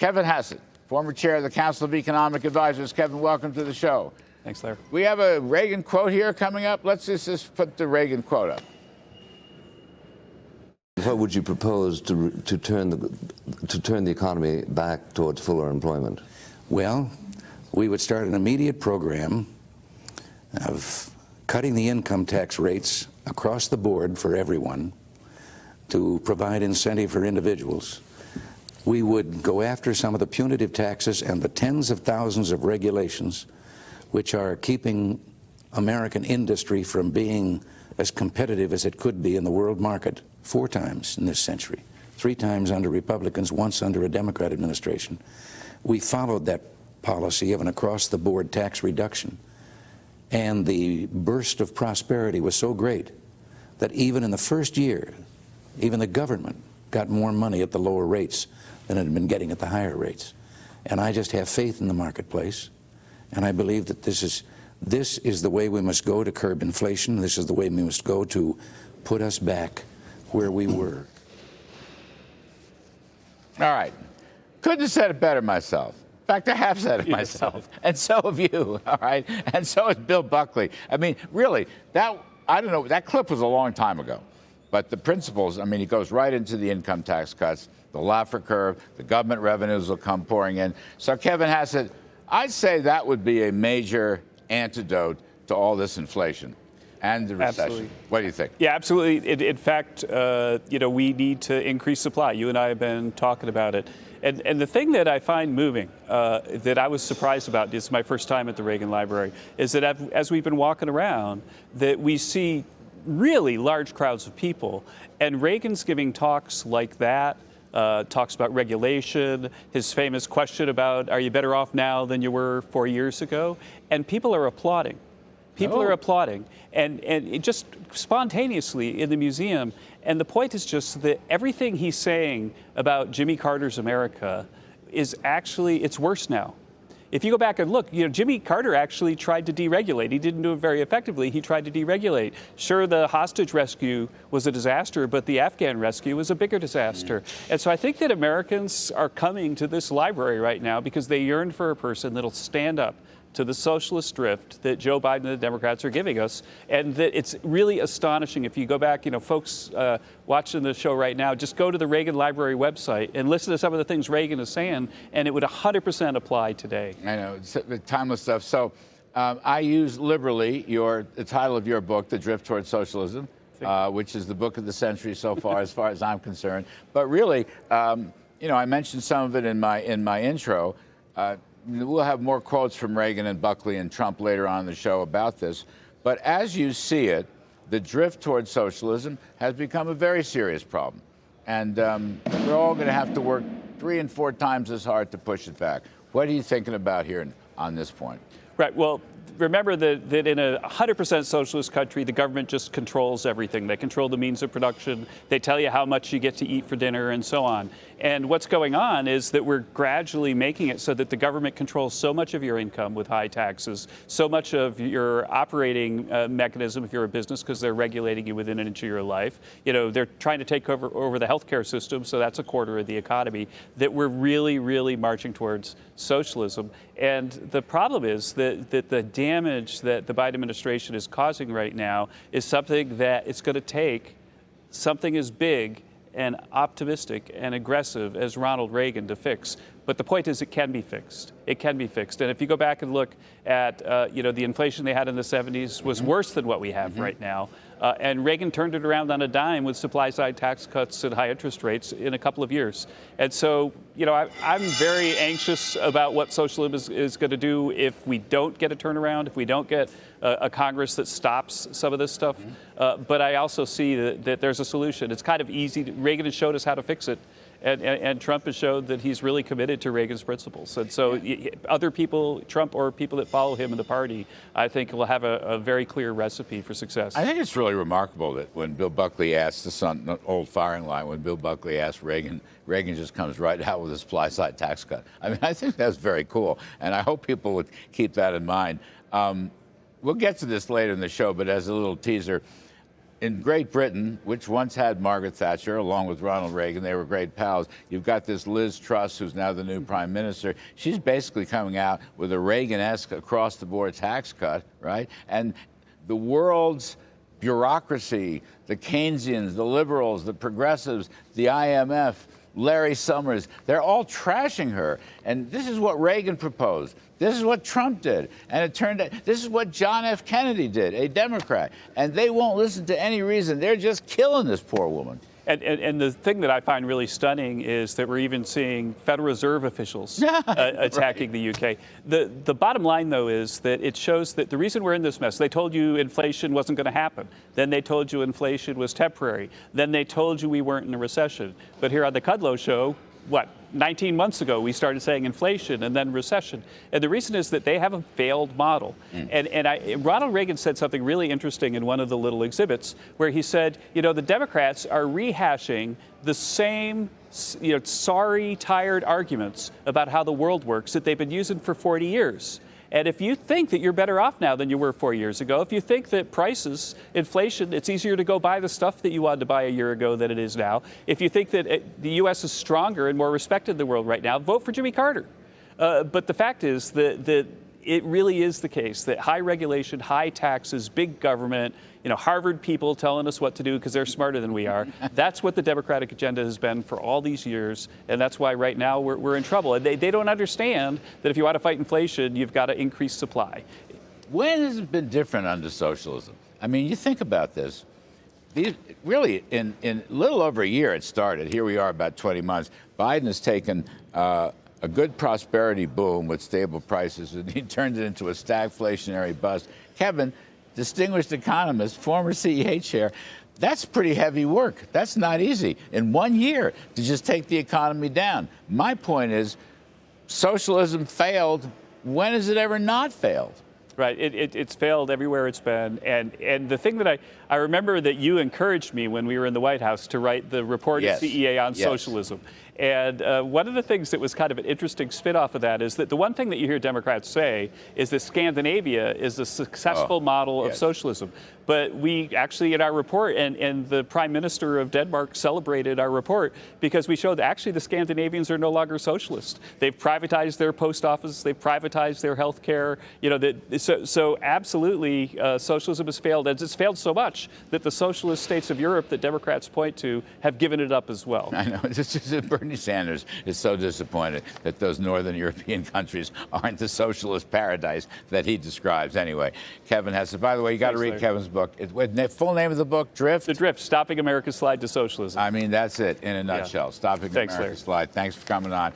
Kevin Hassett, former chair of the Council of Economic Advisors. Kevin, welcome to the show. Thanks, Larry. We have a Reagan quote here coming up. Let's just put the Reagan quote up. What would you propose to turn the economy back towards fuller employment? Well, we would start an immediate program of cutting the income tax rates across the board for everyone to provide incentive for individuals. We would go after some of the punitive taxes and the tens of thousands of regulations which are keeping American industry from being as competitive as it could be in the world market 4 times in this century, 3 times under Republicans, once under a Democrat administration. We followed that policy of an across-the-board tax reduction, and the burst of prosperity was so great that even in the first year, even the government got more money at the lower rates than it had been getting at the higher rates. And I just have faith in the marketplace, and I believe that this is the way we must go to curb inflation. This is the way we must go to put us back where we were. All right. Couldn't have said it better myself. In fact, I have said it myself, and so have you, all right? And so has Bill Buckley. I mean, really, I don't know, that clip was a long time ago. But the principles, I mean, he goes right into the income tax cuts, the Laffer Curve, the government revenues will come pouring in. So, Kevin Hassett, I'd say that would be a major antidote to all this inflation and the recession. Absolutely. What do you think? Yeah, absolutely. In fact, we need to increase supply. You and I have been talking about it. And the thing that I find moving, that I was surprised about, this is my first time at the Reagan Library, is that as we've been walking around, that we see really large crowds of people. And Reagan's giving talks like that, talks about regulation, his famous question about, are you better off now than you were 4 years ago? And people are applauding. People are applauding, and it just spontaneously in the museum. And the point is just that everything he's saying about Jimmy Carter's America is actually, it's worse now. If you go back and look, Jimmy Carter actually tried to deregulate. He didn't do it very effectively. He tried to deregulate. Sure, the hostage rescue was a disaster, but the Afghan rescue was a bigger disaster. And so I think that Americans are coming to this library right now because they yearn for a person that'll stand up to the socialist drift that Joe Biden and the Democrats are giving us. And that it's really astonishing. If you go back, folks watching the show right now, just go to the Reagan Library website and listen to some of the things Reagan is saying, and it would 100% apply today. I know, it's timeless stuff. So I use liberally the title of your book, The Drift Toward Socialism, which is the book of the century so far as I'm concerned. But really, I mentioned some of it in my intro. We'll have more quotes from Reagan and Buckley and Trump later on in the show about this. But as you see it, the drift towards socialism has become a very serious problem. And we're all going to have to work 3 and 4 times as hard to push it back. What are you thinking about here on this point? Right. Well, remember that in a 100% socialist country, the government just controls everything. They control the means of production. They tell you how much you get to eat for dinner and so on. And what's going on is that we're gradually making it so that the government controls so much of your income with high taxes, so much of your operating mechanism if you're a business because they're regulating you within an inch of your life. They're trying to take over the healthcare system, so that's a quarter of the economy, that we're really, really marching towards socialism. And the problem is that the damage that the Biden administration is causing right now is something that it's going to take something as big and optimistic and aggressive as Ronald Reagan to fix. But the point is, it can be fixed. It can be fixed. And if you go back and look at, the inflation they had in the 70s was worse than what we have right now. And Reagan turned it around on a dime with supply-side tax cuts and high interest rates in a couple of years. And so, I'm very anxious about what socialism is going to do if we don't get a turnaround, if we don't get a Congress that stops some of this stuff. But I also see that there's a solution. It's kind of easy. Reagan has showed us how to fix it. And Trump has showed that he's really committed to Reagan's principles. And so other people, Trump or people that follow him in the party, I think will have a very clear recipe for success. I think it's really remarkable that when Bill Buckley asked, this on the old firing line, when Bill Buckley asked Reagan, Reagan just comes right out with a supply-side tax cut. I mean, I think that's very cool. And I hope people would keep that in mind. We'll get to this later in the show, but as a little teaser, in Great Britain, which once had Margaret Thatcher, along with Ronald Reagan, they were great pals. You've got this Liz Truss, who's now the new prime minister. She's basically coming out with a Reagan-esque across-the-board tax cut, right? And the world's bureaucracy, the Keynesians, the liberals, the progressives, the IMF, Larry Summers, they're all trashing her. And this is what Reagan proposed. This is what Trump did. And it turned out, this is what John F. Kennedy did, a Democrat. And they won't listen to any reason. They're just killing this poor woman. And the thing that I find really stunning is that we're even seeing Federal Reserve officials attacking the UK. The bottom line, though, is that it shows that the reason we're in this mess, they told you inflation wasn't going to happen. Then they told you inflation was temporary. Then they told you we weren't in a recession. But here on the Kudlow show, 19 months ago, we started saying inflation and then recession. And the reason is that they have a failed model. Ronald Reagan said something really interesting in one of the little exhibits where he said, you know, the Democrats are rehashing the same, sorry, tired arguments about how the world works that they've been using for 40 years. And if you think that you're better off now than you were 4 years ago, if you think that prices, inflation, it's easier to go buy the stuff that you wanted to buy a year ago than it is now, if you think that the U.S. is stronger and more respected in the world right now, vote for Jimmy Carter. But the fact is that it really is the case that high regulation, high taxes, big government, Harvard people telling us what to do because they're smarter than we are. That's what the Democratic agenda has been for all these years, and that's why right now we're in trouble. And they don't understand that if you want to fight inflation, you've got to increase supply. When has it been different under socialism? I mean, you think about this. Really, in a little over a year it started. Here we are about 20 months. Biden has taken a good prosperity boom with stable prices, and he turned it into a stagflationary bust. Kevin, distinguished economist, former CEA chair, that's pretty heavy work. That's not easy. In 1 year to just take the economy down. My point is, socialism failed. When has it ever not failed? Right. It's failed everywhere it's been. And the thing that I remember that you encouraged me when we were in the White House to write the report at CEA on socialism. And one of the things that was kind of an interesting spin-off of that is that the one thing that you hear Democrats say is that Scandinavia is a successful model of socialism. But we actually, in our report, and the Prime Minister of Denmark celebrated our report because we showed that actually the Scandinavians are no longer socialist. They've privatized their post office. They've privatized their health care. So absolutely, socialism has failed. And it's failed so much that the socialist states of Europe that Democrats point to have given it up as well. I know. Bernie Sanders is so disappointed that those northern European countries aren't the socialist paradise that he describes. Anyway, Kevin Hassett. By the way, you got to read Kevin's book. The full name of the book, Drift? The Drift, Stopping America's Slide to Socialism. I mean, that's it in a nutshell. Stopping America's Slide. Thanks for coming on.